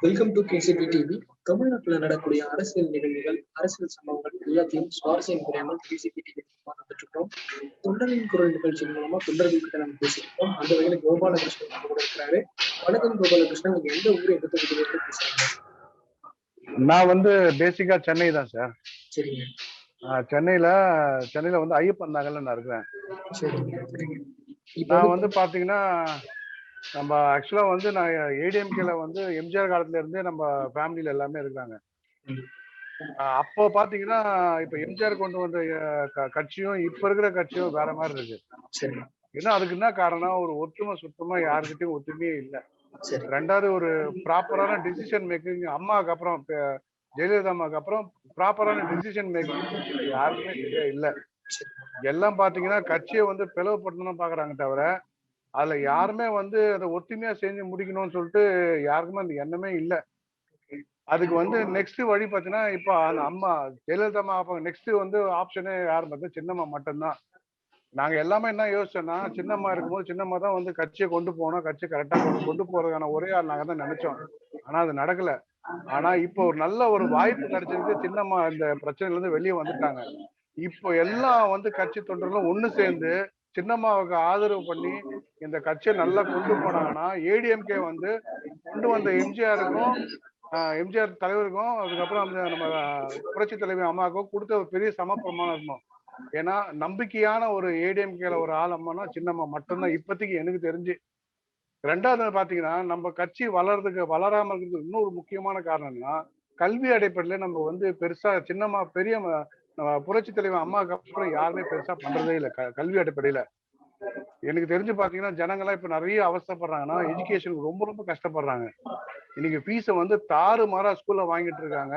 Welcome to KCP TV. தமிழ்நாட்டில் நடக்கூடிய அரசியல் நிகழ்வுகள், அரசியல் சம்பவங்கள் எல்லாத்தையும் சுவாரஸ்யம் குறையாமல் கேசிபி டிவி பார்த்துட்டு இருக்கோம். தொண்டரின் குரல் நிகழ்ச்சி மூலமா தொண்டர்கள் கிட்ட நம்ம பேசியிருக்கோம். அந்த வகையில கோபாலகிருஷ்ணன் நம்ம கூட இருக்கிறாரு. வணக்கம் கோபாலகிருஷ்ணன், நீங்க எந்த ஊரை எதிர்த்து பேசுறீங்க? நான் வந்து பேசிக்கா சென்னை தான் சார். சரிங்க. சென்னையில வந்து ஐயப்பன் நகர்ல நான் இருக்கிறேன். நான் வந்து பாத்தீங்கன்னா நம்ம ஆக்சுவலா வந்து நான் ஏடிஎம்கேல வந்து எம்ஜிஆர் காலத்துல இருந்தே நம்ம ஃபேமிலியில எல்லாமே இருக்காங்க. அப்போ பாத்தீங்கன்னா இப்ப எம்ஜிஆர் கொண்டு வந்த கட்சியும் இப்ப இருக்கிற கட்சியும் வேற மாதிரி இருக்கு. ஏன்னா அதுக்கு என்ன காரணம், ஒரு ஒற்றுமை சுத்தமா யாருக்கிட்டையும் ஒற்றுமையே இல்லை. ரெண்டாவது ஒரு ப்ராப்பரான டிசிஷன் மேக்கிங் அம்மாவுக்கு அப்புறம் ஜெயலலிதா அம்மாவுக்கு அப்புறம் ப்ராப்பரான டிசிஷன் மேக்கிங் யாருக்குமே இல்லை. எல்லாம் பாத்தீங்கன்னா கட்சியை வந்து பிளவுபடுத்தணும் பாக்குறாங்க தவிர அதுல யாருமே வந்து அதை ஒத்துமையா செஞ்சு முடிக்கணும்னு சொல்லிட்டு யாருக்குமே அந்த எண்ணமே இல்லை. அதுக்கு வந்து நெக்ஸ்ட் வழி பார்த்தீங்கன்னா இப்போ அந்த அம்மா ஜெயலலிதா அம்மா நெக்ஸ்ட் வந்து ஆப்ஷனே யாரும் பார்த்தா சின்னம்மா மட்டும்தான். நாங்க எல்லாமே என்ன யோசிச்சோம்னா சின்னம்மா இருக்கும்போது சின்னம்மா தான் வந்து கட்சியை கொண்டு போனோம், கட்சி கரெக்டா கொண்டு போறதுக்கான ஒரே ஆள் நாங்க தான் நினைச்சோம். ஆனா அது நடக்கல. ஆனா இப்போ ஒரு நல்ல ஒரு வாய்ப்பு கிடைச்சிருக்கு. சின்னம்மா இந்த பிரச்சனையில இருந்து வெளியே வந்துட்டாங்க. இப்போ எல்லாம் வந்து கட்சி தொண்டர்களும் ஒண்ணு சேர்ந்து சின்னம்மாவுக்கு ஆதரவு பண்ணி இந்த கட்சியை நல்லா கொண்டு போனாங்கன்னா ஏடிஎம்கே வந்து கொண்டு வந்த எம்ஜிஆர் தலைவருக்கும் அதுக்கப்புறம் அந்த நம்ம புரட்சி தலைவி அம்மாவுக்கும் கொடுத்த ஒரு பெரிய சமப்பிரமாணம் இருக்கும். ஏன்னா நம்பிக்கையான ஒரு ஏடிஎம்கேல ஒரு ஆள் அம்மானா சின்னம்மா மட்டும்தான் இப்போதைக்கு எனக்கு தெரிஞ்சு. ரெண்டாவது பாத்தீங்கன்னா நம்ம கட்சி வளராம இருக்கிறதுக்கு இன்னொரு முக்கியமான காரணம்னா கல்வி அடிப்படையில நம்ம வந்து பெருசா சின்னம்மா பெரிய புரட்சி தலைவர் அம்மாவுக்கு அப்புறம் யாருமே பெருசா பண்றதே இல்லை கல்வி அடிப்படையில. எனக்கு தெரிஞ்சு பாத்தீங்கன்னா ஜனங்கள்லாம் இப்ப நிறைய அவஸ்தப்படுறாங்கன்னா எஜுகேஷனுக்கு ரொம்ப ரொம்ப கஷ்டப்படுறாங்க. இன்னைக்கு ஃபீஸை வந்து தாறுமாறா ஸ்கூல்ல வாங்கிட்டு இருக்காங்க.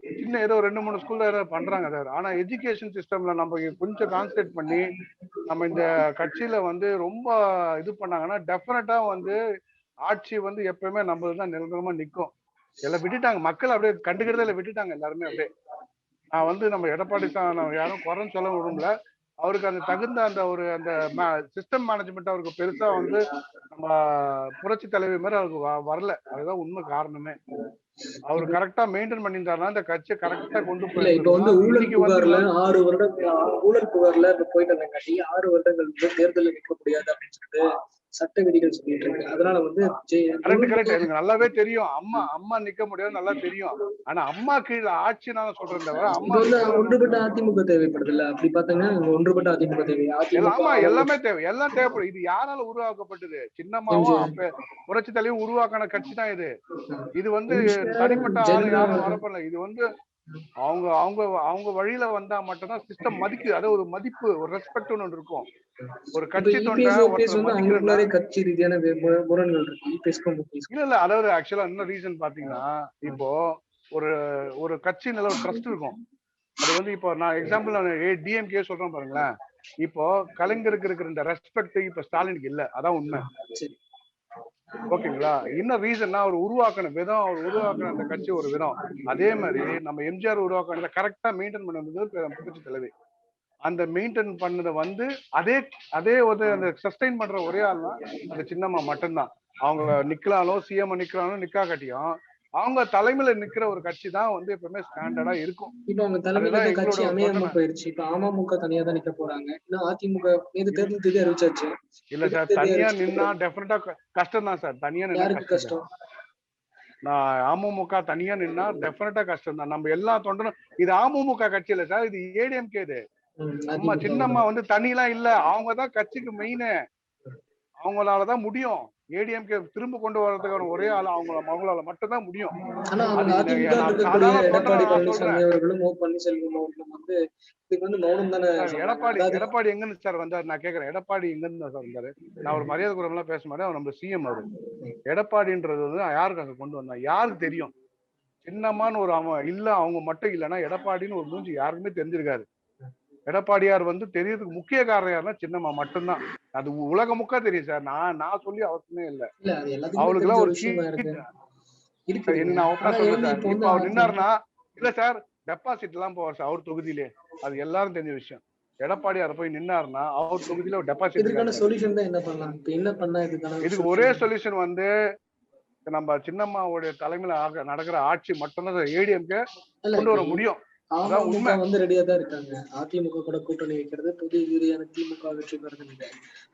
சின்ன ஏதோ 2-3 ஸ்கூல்ல ஏதோ பண்றாங்க சார். ஆனா எஜுகேஷன் சிஸ்டம்ல நம்ம கொஞ்சம் கான்சன்ட்ரேட் பண்ணி நம்ம இந்த கட்சியில வந்து ரொம்ப இது பண்ணாங்கன்னா டெஃபினட்டா வந்து ஆட்சி வந்து எப்பவுமே நம்மளுதான் நிரந்தரமா நிற்கும். எல்லாம் விட்டுட்டாங்க, மக்கள் அப்படியே கண்டுக்கிறதுல விட்டுட்டாங்க எல்லாருமே. அப்படியே நான் வந்து நம்ம எடப்பாடி யாரும் குறைன்னு சொல்ல விரும்பல. அவருக்கு அந்த தகுந்த அந்த சிஸ்டம் மேனேஜ்மெண்ட் அவருக்கு பெருசா வந்து நம்ம புரட்சி தலைவி மாதிரி அவருக்கு வரல. அதுதான் உண்மை காரணமே. அவர் கரெக்டா மெயின்டைன் பண்ணியிருந்தாருன்னா இந்த கட்சியை கரெக்டா கொண்டு போய் இப்ப வந்து ஊழல் புகார்ல 6 வருடங்கள் ஊழல் புகார்ல போயிட்டு இருந்தங்காட்டி 6 வருடங்கள் வந்து தேர்தலில் நிற்க முடியாது அப்படின்னு சொல்லிட்டு சட்ட விதிகள் சொல்லிட்டு இருக்கு. அதனால வந்து கரெக்ட் எனக்கு நல்லாவே தெரியும். அம்மா நிக்க முடியாது நல்லா தெரியும். ஆனா அம்மா கீழே ஆட்சி நான் சொல்றேன் தவிர அம்மா ஒன்றுபட்ட அதிமுக தேவைப்படுது இல்ல? அப்படி பாத்தீங்கன்னா ஒன்றுபட்ட அதிமுக தேவை. ஆமா எல்லாமே தேவை, எல்லாம் தேவைப்படும். இது யாரால உருவாக்கப்பட்டது? சின்னம்மாவும் புரட்சி தலைவரும் உருவாக்கின கட்சி தான் இது. இது வந்து தனிப்பட்ட ஆளு யாரும் வரப்படல. இது வந்து அவங்க அவங்க அவங்க வழியில வந்தா மட்டும்தான் சிஸ்டம் மதிக்குது. அதாவது ஒரு மதிப்பு, ஒரு ரெஸ்பெக்ட் ஒன்று இருக்கும். ஒரு கட்சி தொண்டை கட்சி ரீதியான முரண்கள் இருக்கு. இல்ல அதாவது ஆக்சுவலா என்ன ரீசன் பாத்தீங்கன்னா இப்போ ஒரு கட்சி நல்ல ஒரு ட்ரஸ்ட் இருக்கும். அது வந்து இப்போ நான் எக்ஸாம்பிள் டிஎம்கே சொல்றேன் பாருங்களேன். இப்போ கலைஞருக்கு இருக்கிற இந்த ரெஸ்பெக்ட் இப்ப ஸ்டாலினுக்கு இல்ல. அதான் உண்மை. ஓகேங்களா? என்ன ரீசன்னா அவர் உருவாக்கின விதம், அவர் உருவாக்கின அந்த கட்சி ஒரு விதம். அதே மாதிரி நம்ம எம்ஜிஆர் உருவாக்கினதை கரெக்டா மெயின்டைன் பண்ணது புரட்சி தலைவி. அந்த மெயின்டைன் பண்ணதை வந்து அதே ஒரு அந்த சஸ்டைன் பண்ற ஒரே ஆள்னா அந்த சின்னம்மா மட்டும்தான். அவங்க நிக்கலாலும் சிஎம் நிக்கலாலும் நிக்கா கட்டியும் அவங்க தலைமையில நிக்கிற ஒரு கட்சி தான் வந்து எப்பவுமே ஸ்டாண்டர்டா இருக்கும். இப்ப அவங்க தலைமையில கட்சி அமையாம போயிருச்சு. இப்ப அமமுக தனியா தான் நிக்க போறாங்க. இன்னும் அதிமுக தேர்தல் தேதி அறிவிச்சாச்சு. இல்ல சார், தனியா நின்னா டெஃபினட்டா கஷ்டம் தான் சார். தனியா நின்னா கஷ்டம். நான் அமமுக தனியா நின்னா டெஃபினட்டா கஷ்டம் தான். நம்ம எல்லா தொண்டரும் இது அமமுக கட்சி இல்ல சார், இது ஏடிஎம்கே. இது நம்ம சின்னம்மா வந்து தனியெல்லாம் இல்ல, அவங்கதான் கட்சிக்கு மெயினு. அவங்களாலதான் முடியும். ஏடிஎம்கே திரும்ப கொண்டு வர்றதுக்கான ஒரே ஆள் அவங்களால மட்டும்தான் முடியும். எடப்பாடி எங்க இருந்து சார் வந்தாரு? நான் கேக்குறேன், எடப்பாடி எங்க இருந்து சார் வந்தாரு? நான் ஒரு மரியாதை குறைலாம் பேச மாட்டேன். அவர் நம்ம சிஎம். அவரு எடப்பாடின்றது வந்து யாருக்காக கொண்டு வந்தா யாருக்கு தெரியும்? சின்னம்மான்னு ஒரு இல்ல, அவங்க மட்டும் இல்லைன்னா எடப்பாடின்னு ஒரு மூஞ்சி யாருக்குமே தெரிஞ்சிருக்காரு. எடப்பாடியார் வந்து தெரியறதுக்கு முக்கிய காரணம் யாருன்னா சின்னம்மா மட்டும்தான். அது உலகமுக்கா தெரியும் சார். நான் சொல்லி அவசியமே இல்லை. அவளுக்கு எல்லாம் ஒரு நான் சொல்றேன் சார். இப்ப அவர் நின்னாருன்னா இல்ல சார், டெபாசிட் எல்லாம் போவார் சார் அவர் தொகுதியிலே. அது எல்லாரும் தெரிஞ்ச விஷயம். எடப்பாடியார் போய் நின்னாருன்னா அவர் தொகுதியில டெபாசிட். இதுக்கான சொல்யூஷன் தான் என்ன பண்ணலாம்? என்ன பண்ணா இதுக்கு ஒரே சொல்யூஷன் வந்து நம்ம சின்னம்மாவுடைய தலைமையில நடக்கிற ஆட்சி மட்டும்தான் ஏடிஎம்கே இல்ல கொண்டு இப்ப வர முடியும். அதான் அமமுக உண்மை வந்து ரெடியா தான் இருக்காங்க. அதிமுக கூட கூட்டணி வைக்கிறது, புதிய எதிரியான திமுக வெற்றி பெறுதுன்னு.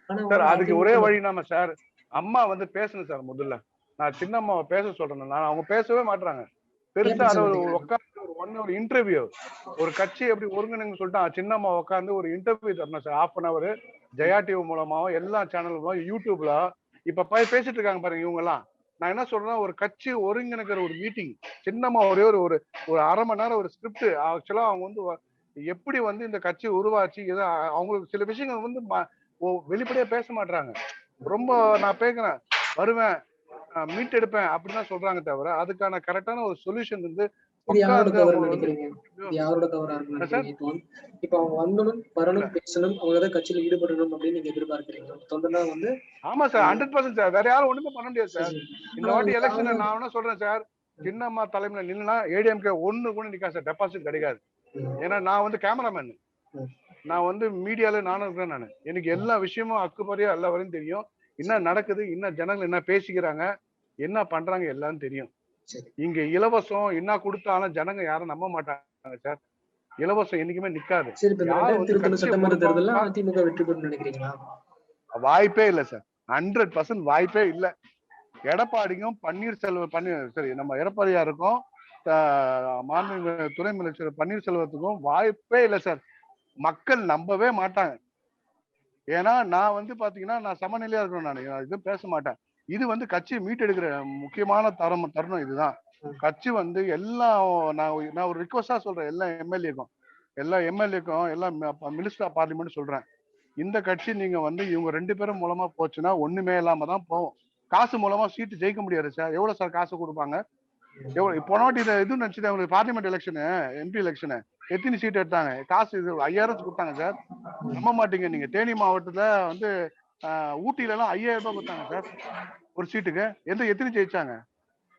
ஆனா சார். வந்து அதுக்கு ஒரே அதிமுக வழி நாம சார், அம்மா வந்து பேசணும் சார். முதல்ல நான் சின்னம்மாவை பேச சொல்றேன். நான் அவங்க பேசவே மாட்டாங்க. ஏன் பெருசா பேச அதை மாட்டேங்கிறாங்க? உட்காந்து ஒரு 1 hour இன்டர்வியூ, ஒரு கட்சி எப்படி ஒருங்கிணைங்க சொல்லிட்டு சின்னம்மா உட்காந்து ஒரு இன்டர்வியூ தரணும் சார். 1/2 hour ஜெயா டிவி மூலமாவும் எல்லா சேனல் யூடியூப்ல இப்ப பேசிட்டு இருக்காங்க பாருங்க இவங்க எல்லாம். நான் என்ன சொல்றேன்னா, ஒரு கட்சி ஒருங்கிணைக்கிற ஒரு மீட்டிங், சின்னம்மா ஒரே ஒரு ஒரு ஒரு 1/2 மணி நேரம் ஒரு ஸ்கிரிப்ட். ஆக்சுவலா அவங்க வந்து எப்படி வந்து இந்த கட்சி உருவாச்சு, அவங்களுக்கு சில விஷயங்கள் வந்து வெளிப்படையா பேச மாட்டாங்க. ரொம்ப நான் பேக்குறேன், வருவேன், மீட் எடுப்பேன் அப்படிதான் சொல்றாங்க தவிர, அதுக்கான கரெக்டான ஒரு சொல்யூஷன் வந்து இது யாரோட உட்கார்ந்து தவறுன்னு அவங்க வந்து நினைக்கிறீங்க? இது யாரோட தவறா இருக்குன்னு என்ன சார்? நினைக்கிறீங்க? இப்ப அவங்க வரணும், இல்ல. பேசணும், அவங்க ஏதாவது கட்சியில ஈடுபடணும் அப்படின்னு நீங்க எதிர்பார்க்கிறீங்க. தொண்டனா வந்து ஆமா சார், 100% சார். வேற யாரும் ஒண்ணுமே பண்ண முடியாது சரி, சார். சரி. இந்த ஆனா வாட்டி எலெக்ஷன் யாரும் நான் என்ன சொல்றேன் சார், சின்னம்மா தலைமையில நின்னா ஏடிஎம்கே ஒண்ணு கூட நிக்காது சார். டெபாசிட் கிடைக்காது. ஏன்னா நான் வந்து கேமராமேன், ம். நான் வந்து மீடியால நானும் இருக்கிறேன். நானு எனக்கு எல்லா விஷயமும் அக்குப்பறியா எல்லா வரையும் தெரியும். என்ன நடக்குது, என்ன ஜனங்கள் என்ன பேசிக்கிறாங்க, என்ன பண்றாங்க எல்லாம் தெரியும். சரி. இங்க இலவசம் என்ன கொடுத்தாலும் ஜனங்க யாரும் நம்ப மாட்டாங்க சார். இலவசம் என்னைக்குமே நிக்காது. சரி, இப்ப இந்த யார் வந்து 2021 கட்சியை சட்டமன்ற தேர்தல்ல பொறுப்பா அதிமுக வெற்றி பெறும்னு நினைக்கிறீங்களா? வாய்ப்பே இல்ல சார். 100% வாய்ப்பே இல்ல. எடப்பாடிக்கும் சரி நம்ம எடப்பாடியாருக்கும் மாண்புமிகு துணை முதலமைச்சர் பன்னீர்செல்வத்துக்கும் வாய்ப்பே இல்ல சார். மக்கள் நம்பவே மாட்டாங்க. ஏன்னா நான் வந்து பாத்தீங்கன்னா நான் சமநிலையா இருக்கணும். நான் எதுவும் பேச மாட்டேன். இது வந்து கட்சியை மீட்டெடுக்கிற முக்கியமான தருணம் இதுதான். கட்சி வந்து எல்லாம் நான் ஒரு ரிக்வஸ்டா சொல்றேன் எல்லா எம்எல்ஏக்கும் எல்லாம் மினிஸ்டர் ஆஃப் பார்லிமெண்ட் சொல்றேன். இந்த கட்சி நீங்க வந்து இவங்க 2 பேரும் மூலமா போச்சுன்னா ஒண்ணுமே இல்லாம தான் போகும். காசு மூலமா சீட்டு ஜெயிக்க முடியாது சார். எவ்வளவு சார் காசு கொடுப்பாங்க? போன வாட்டி இது நினைச்சுட்டு அவங்களுக்கு பார்லிமெண்ட் எலெக்ஷனு, எம்பி எலெக்ஷனு எத்தனை சீட் எடுத்தாங்க? காசு இது 5000 கொடுத்தாங்க சார். நம்ப மாட்டீங்க நீங்க. தேனி மாவட்டத்துல வந்து ஊட்டில எல்லாம் 5000 ரூபாய் கொடுத்தாங்க சார் ஒரு சீட்டுக்கு. எத்தனை ஜெயிச்சாங்க?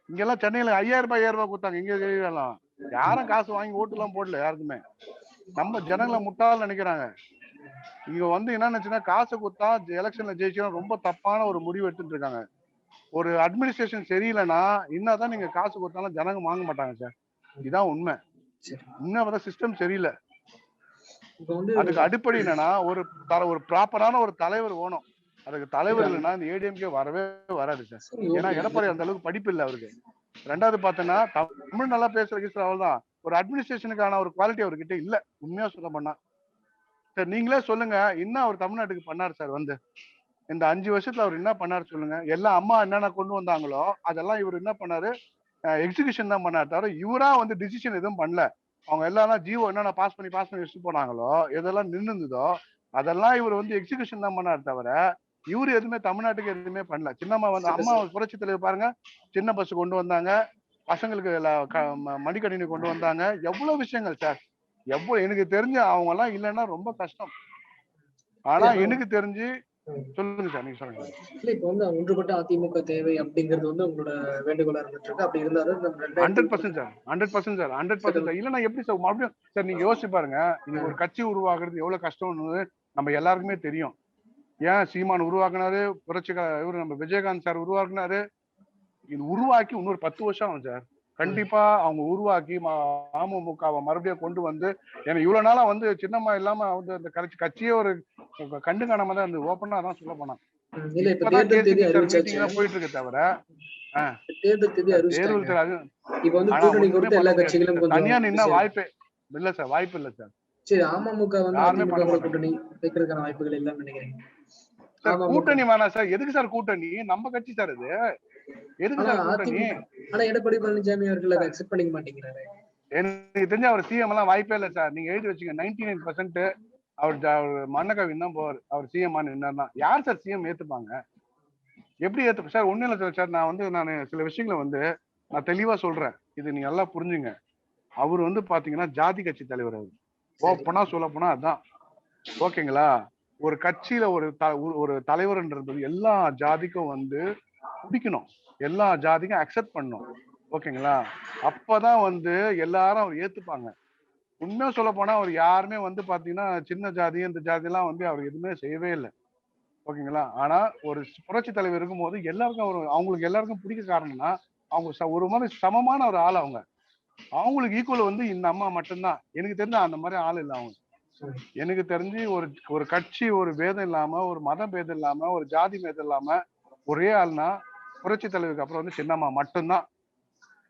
இங்க எல்லாம் சென்னையில 5000 ரூபாய் கொடுத்தாங்க. இங்க எல்லாம் யாரும் காசு வாங்கி ஓட்டு எல்லாம் போடல யாருக்குமே. நம்ம ஜனங்களை முட்டாள் நினைக்கிறாங்க. இங்க வந்து என்ன நினைச்சுன்னா, காசு கொடுத்தா எலெக்ஷன்ல ஜெயிச்சா ரொம்ப தப்பான ஒரு முடிவு எடுத்துட்டு இருக்காங்க. ஒரு அட்மினிஸ்ட்ரேஷன் சரியில்லைன்னா என்னதான் நீங்க காசு கொடுத்தாலும் ஜனங்க வாங்க மாட்டாங்க சார். இதான் உண்மை. இன்னும் சிஸ்டம் சரியில்லை. அதுக்கு அடிப்படை என்னன்னா, ஒரு ப்ராப்பரான ஒரு தலைவர் வேணும். அதுக்கு தலைவர் இல்லைன்னா இந்த ஏடிஎம்கே வரவே வராது சார். ஏன்னா எடப்பாடி அந்த அளவுக்கு படிப்பு இல்லை அவருக்கு. ரெண்டாவது பார்த்தோன்னா தமிழ் நல்லா பேசுற கீசுற அவள் தான். ஒரு அட்மினிஸ்ட்ரேஷனுக்கான ஒரு குவாலிட்டி அவர்கிட்ட இல்ல. உண்மையா சொல்ல பண்ணா சார். நீங்களே சொல்லுங்க, என்ன அவர் தமிழ்நாட்டுக்கு பண்ணாரு சார்? வந்து இந்த 5 வருஷத்துல அவர் என்ன பண்ணாரு சொல்லுங்க. எல்லாம் அம்மா என்னென்ன கொண்டு வந்தாங்களோ அதெல்லாம் இவர் என்ன பண்ணாரு? எக்ஸிகியூஷன் தான் பண்ணாரு தவிர இவரா வந்து டிசிஷன் எதுவும் பண்ணல. அவங்க எல்லாம் ஜிஓ என்னென்ன பாஸ் பண்ணி வச்சுட்டு போனாங்களோ, எதெல்லாம் நின்னுதோ அதெல்லாம் இவர் வந்து எக்ஸிகியூஷன் தான் பண்ணாரு தவிர இவரு எதுவுமே தமிழ்நாட்டுக்கு எதுவுமே பண்ணல. சின்னம்மா வந்து அம்மா புரட்சி தலைவர் பாருங்க, சின்ன பஸ் கொண்டு வந்தாங்க, பசங்களுக்கு மடிக்கணினி கொண்டு வந்தாங்க. எவ்வளவு விஷயங்கள் சார். எனக்கு தெரிஞ்சு அவங்க எல்லாம் இல்லைன்னா ரொம்ப கஷ்டம். ஆனா எனக்கு தெரிஞ்சு சொல்லுங்க சார், நீங்க சொல்லுங்க. இல்ல இப்ப வந்து ஒன்றுபட்ட அதிமுக தேவை அப்படிங்கிறது வந்து உங்களோட வேண்டுகோளா இருந்துட்டு இருக்கு. அப்படி இருந்தாலும் 100% சார், 100% சார், 100% சார். இல்லன்னா எப்படி சார் மறுபடியும் சார் நீங்க யோசிச்சு பாருங்க. இன்னைக்கு ஒரு கட்சி உருவாக்குறது எவ்வளவு கஷ்டம்னு நம்ம எல்லாருக்குமே தெரியும். ஏன் சீமான் உருவாக்குனாரு, இவரு நம்ம விஜயகாந்த் சார் உருவாக்குனாரு. இது உருவாக்கி இன்னொரு 10 வருஷம் ஆகும் சார். கண்டிப்பா அவங்க உருவாக்கி அமமுகவை மறுபடியும் கொண்டு வந்து, ஏன்னா இவ்வளவு நாளா வந்து சின்னம்மா இல்லாம வந்து அந்த கட்சியே ஒரு கண்டு காணாம தான் இருந்து ஓப்பனா தான் சொல்ல போனா. இப்பதான் கேசிபி சார் மீட்டிங் தான் போயிட்டு இருக்கு தவிர தேர்தல் தனியா நின்னா வாய்ப்பே இல்ல சார். வாய்ப்பு இல்ல சார். சரி, அமமுக வந்து அதிமுக கூட்டணி வைக்கிறதுக்கான வாய்ப்புகள் இல்லைன்னு நினைக்கிறேன். கூட்டணி வேணாம் சார். எதுக்கு சார் கூட்டணி? நம்ம கட்சி சார் இது. எதுக்கு சார் கூட்டணி? ஆனா எடப்பாடி பழனிசாமி அவர்கள் அதை அக்செப்ட் பண்ணிக்க மாட்டேங்கிறாரு. எனக்கு தெரிஞ்ச அவர் சிஎம் எல்லாம் வாய்ப்பே இல்ல சார். நீங்க எழுதி வச்சுங்க. 99% அவர் மன்னகவின் தான் போவார். அவர் சிஎம் நின்னா யார் சார் சிஎம் ஏத்துப்பாங்க? எப்படி ஏத்து சார்? ஒண்ணும் இல்ல சார். நான் சில விஷயங்களை வந்து நான் தெளிவா சொல்றேன். இது நீங்க நல்லா புரிஞ்சுங்க. அவர் வந்து பாத்தீங்கன்னா ஜாதி கட்சி தலைவர். அவர் ஓப்பனா சொல்ல போனா அதான். ஓகேங்களா? ஒரு கட்சியில ஒரு தலைவர்ன்றது எல்லா ஜாதிக்கும் வந்து பிடிக்கணும். எல்லா ஜாதிக்கும் அக்செப்ட் பண்ணணும். ஓகேங்களா? அப்பதான் வந்து எல்லாரும் அவர் ஏத்துப்பாங்க. உண்மையா சொல்ல போனா அவர் யாருமே வந்து பாத்தீங்கன்னா சின்ன ஜாதி இந்த ஜாதி எல்லாம் வந்து அவர் எதுவுமே செய்யவே இல்லை. ஓகேங்களா. ஆனா ஒரு புரட்சி தலைவர் இருக்கும்போது எல்லாருக்கும் அவங்களுக்கு எல்லாருக்கும் பிடிக்க காரணம்னா அவங்க ஒரு மாதிரி சமமான ஒரு ஆள். அவங்களுக்கு ஈக்குவல் வந்து இந்த அம்மா மட்டும்தான். எனக்கு தெரிஞ்ச அந்த மாதிரி ஆள் இல்லை அவங்க. எனக்கு தெரிஞ்சு ஒரு ஒரு கட்சி ஒரு பேதம் இல்லாம, ஒரு மதம் பேதம் இல்லாம, ஒரு ஜாதி பேதம் இல்லாம ஒரே ஆள்னா புரட்சி தலைவருக்கு அப்புறம் வந்து சின்னம்மா மட்டும்தான்.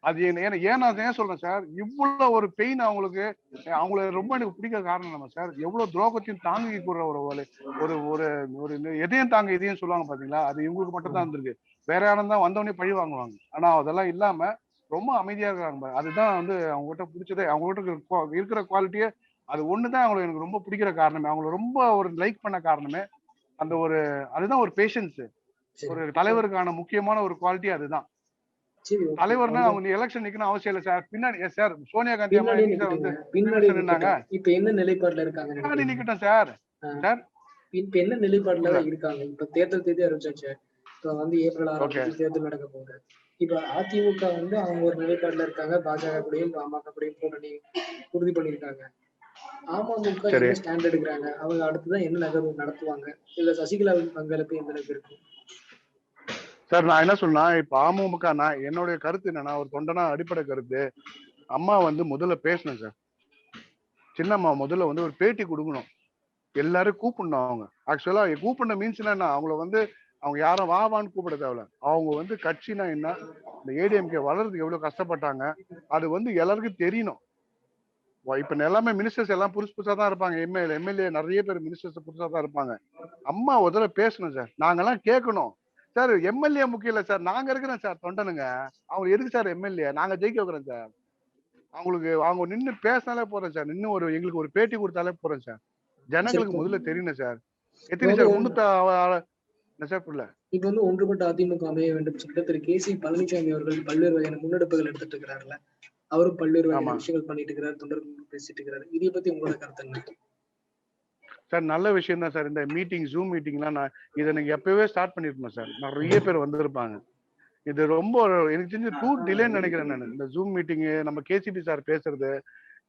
அது ஏன் நான் ஏன் சொல்றேன் சார், இவ்வளவு ஒரு பெயின் அவங்களுக்கு, அவங்கள ரொம்ப எனக்கு பிடிக்க காரணம் நம்ம சார், எவ்வளவு துரோகத்தையும் தாங்கி கூற ஒரு ஒரு ஒரு ஒரு எதையும் தாங்க இதையும் சொல்லுவாங்க பாத்தீங்களா, அது இவங்களுக்கு மட்டும் தான் இருந்திருக்கு. வேற யாரும் தான் வந்தவொடனே பழி வாங்குவாங்க. ஆனா அதெல்லாம் இல்லாம ரொம்ப அமைதியா இருக்காங்க. அதுதான் வந்து அவங்க கிட்ட பிடிச்சதே. அவங்க கிட்ட இருக்கிற குவாலிட்டியே அது ஒண்ணுதான் அவங்களுக்கு எனக்கு ரொம்ப பிடிக்கிற காரணமே. அவங்களை ரொம்ப ஒரு லைக் பண்ண காரணமே அந்த ஒரு அதுதான் ஒரு பேஷன்ஸ். ஒரு தலைவருக்கான முக்கியமான ஒரு குவாலிட்டி அதுதான். தலைவர்னா அவங்க எலெக்ஷன் நிக்கணும் அவசியம் இல்லை சார். பின்னாடி சார் சோனியா காந்தி அம்மா எப்படி சார் வந்து பின்னாடி நின்னாங்க. இப்ப என்ன நிலைப்பாடுல இருக்காங்க? பின்னாடி நிக்கட்டும் சார். சார் இப்ப என்ன நிலைப்பாடுல இருக்காங்க? இப்ப தேர்தல் தேதி அறிவிச்சாச்சு. இப்ப வந்து ஏப்ரல் 6 தேர்தல் நடக்க போகுது. இப்ப அதிமுக வந்து அவங்க ஒரு நிலைப்பாடுல இருக்காங்க. பாஜக கூடயும் பாமக கூடயும் கூட்டணி உறுதி பண்ணிருக்காங்க. அமமுக என்ன ஸ்டாண்ட் எடுக்கிறாங்க? அவங்க அடுத்துதான் என்ன நகர்வு நடத்துவாங்க? இல்ல சசிகலாவின் பங்களிப்பு எந்த அளவுக்கு இருக்கு? சார் நான் என்ன சொன்னா, இப்ப அமமுக என்னுடைய கருத்து என்னன்னா, ஒரு தொண்டனா அடிப்படை கருத்து, அம்மா வந்து முதல்ல பேசணும் சார். சின்னம்மா முதல்ல வந்து ஒரு பேட்டி கொடுக்கணும். எல்லாரும் கூப்பிடணும். அவங்க ஆக்சுவலா கூப்பிடணும் மீன்ஸ் என்ன, அவங்கள வந்து அவங்க யாரும் வான்னு கூப்பிட தேவையில்ல. அவங்க வந்து கட்சினா என்ன, இந்த ஏடிஎம்கே வளர்றதுக்கு எவ்வளவு கஷ்டப்பட்டாங்க, அது வந்து எல்லாருக்கும் தெரியணும். இப்ப எல்லாமே மினிஸ்டர்ஸ் எல்லாம் புதுசா தான் இருப்பாங்க. எம்எல்ஏ நிறைய பேர் மினிஸ்டர்ஸ் புதுசா தான் இருப்பாங்க. அம்மா முதல்ல பேசணும் சார். நாங்கெல்லாம் கேட்கணும் சார். எம்எல்ஏ முக்கியம் இல்ல சார், நாங்க இருக்கிறோம் சார் தொண்டனுங்க. அவங்க எதுக்கு சார் எம்எல்ஏ? நாங்க ஜெயிக்க வைக்கிறோம் சார். அவங்களுக்கு அவங்க நின்று பேசினாலே போறோம் சார். நின்று எங்களுக்கு ஒரு பேட்டி கொடுத்தாலே போறோம் சார். ஜனங்களுக்கு முதல்ல தெரியணும் சார். எத்தனை சார் 300 சார் புரியல. இப்ப வந்து ஒன்றுபட்ட அதிமுக அமைய வேண்டும் சொல்லிட்டு திரு கே.சி. பழனிசாமி அவர்கள் பல்வேறு வகையான முன்னெடுப்புகள் எடுத்துட்டு இருக்கிறாருல்ல, அவரும் பல்வேறு வகையான விஷயங்கள் பண்ணிட்டு இருக்கிறார், தொண்டர்கள் பேசிட்டு இருக்கிறாரு. இதை பத்தி உங்களோட கருத்து என்ன சார்? நல்ல விஷயம் தான் சார். இந்த மீட்டிங் ஜூம் மீட்டிங்லாம் இதை நீங்க எப்பவே ஸ்டார்ட் பண்ணிருக்கணும் சார். நிறைய பேர் வந்திருப்பாங்க. இது ரொம்ப எனக்கு தெரிஞ்சு டூ டிலேன்னு நினைக்கிறேன் நான். இந்த ஜூம் மீட்டிங் நம்ம கேசிபி சார் பேசுறது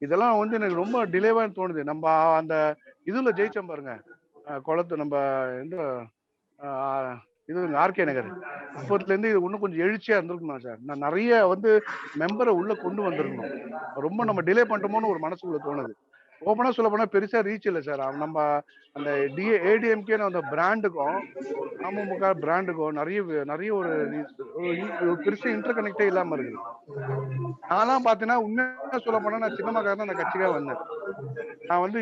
இதெல்லாம் வந்து எனக்கு ரொம்ப டிலேவான்னு தோணுது. நம்ம அந்த இதுல ஜெயிச்சோம் பாருங்க, குளத்து நம்ம இந்த இது ஆர்கே நகர், அப்பத்துல இருந்து இது இன்னும் கொஞ்சம் எழுச்சியா இருந்திருக்கணும் சார். நான் நிறைய வந்து மெம்பரை உள்ள கொண்டு வந்திருக்கணும். ரொம்ப நம்ம டிலே பண்ணிட்டோமோன்னு ஒரு மனசுக்குள்ள தோணுது. ஓப்பனா சொல்ல போனா பெருசா ரீச் இல்லை சார். நம்ம அந்த ஏடிஎம்கே அந்த பிராண்டுக்கும் அமமுக பிராண்டுக்கும் நிறைய ஒரு பெருசா இன்டர் கனெக்டே இல்லாம இருக்குது. நான்லாம் பாத்தீங்கன்னா உண்மையா சொல்ல போனா நான் சின்னம்மாக்காக தான் அந்த கட்சிக்காக வந்தேன். நான் வந்து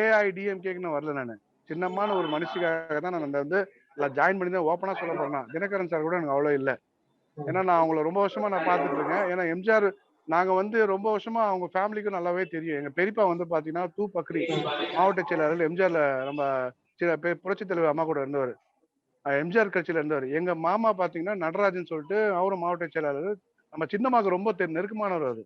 ஏஐடிஎம்கேன்னு வரல. நான் சின்னமான ஒரு மனுஷிக்காக தான் நான் வந்து ஜாயின் பண்ணி தான். ஓப்பனா சொல்ல போறேன்னா தினகரன் சார் கூட எனக்கு அவ்வளவு இல்லை. ஏன்னா நான் அவங்கள ரொம்ப வருஷமா நான் பாத்துட்டு இருக்கேன். ஏன்னா எம்ஜிஆர் நாங்க வந்து ரொம்ப வருஷமா அவங்க ஃபேமிலிக்கும் நல்லாவே தெரியும். எங்க பெரியப்பா வந்து பாத்தீங்கன்னா பக்ரி மாவட்ட செயலாளர் எம்ஜிஆர்ல நம்ம புரட்சி தலைவர் அம்மா கூட இருந்தவர், எம்ஜிஆர் கட்சியில இருந்தவர். எங்க மாமா பாத்தீங்கன்னா நடராஜன் சொல்லிட்டு அவரும் மாவட்ட செயலாளர். நம்ம சின்னம்மாக்கு ரொம்ப நெருக்கமானவர் அது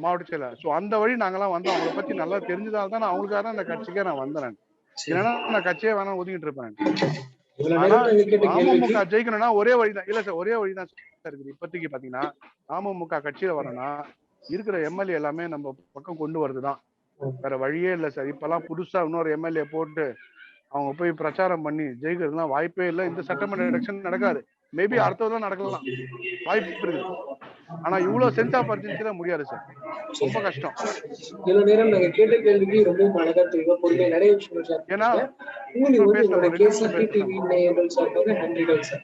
மாவட்ட செயலாளர். ஸோ அந்த வழி நாங்கெல்லாம் வந்தோம். அவங்கள பத்தி நல்லா தெரிஞ்சதால தான் நான் அவங்களுக்காக தான் அந்த கட்சிக்கே நான் வந்தேன். இல்லைன்னா நான் கட்சியே வேணாம் ஒதுக்கிட்டு இருப்பேன். அமமுக ஜெயிக்கணும்னா ஒரே வழிதான். இல்ல சார், ஒரே வழிதான் சார் இருக்குது. இப்போதைக்கு பாத்தீங்கன்னா அமமுக கட்சியில வரணும்னா இருக்கிற எம்எல்ஏ எல்லாமே நம்ம பக்கம் கொண்டு வருதுதான். வேற வழியே இல்லை சார். இப்பெல்லாம் புதுசா இன்னொரு எம்எல்ஏ போட்டு அவங்க போய் பிரச்சாரம் பண்ணி ஜெயிக்கிறதுலாம் வாய்ப்பே இல்லை. இந்த சட்டமன்ற எலெக்ஷன் நடக்காது. மேபி அடுத்ததான் நடக்கலாம், வாய்ப்பு இருக்குது. ஆனா இவ்வளவு சென்ஸ் ஆஃப் அர்ஜென்சி முடியாது சார். ரொம்ப கஷ்டம். இவ்வளவு நேரம் நாங்க கேட்ட கேள்விக்கு ரொம்ப அழகா தெரியும். பொறுமையா நிறைய விஷயம். ஏன்னா உங்களுக்கு நன்றிகள் சார்.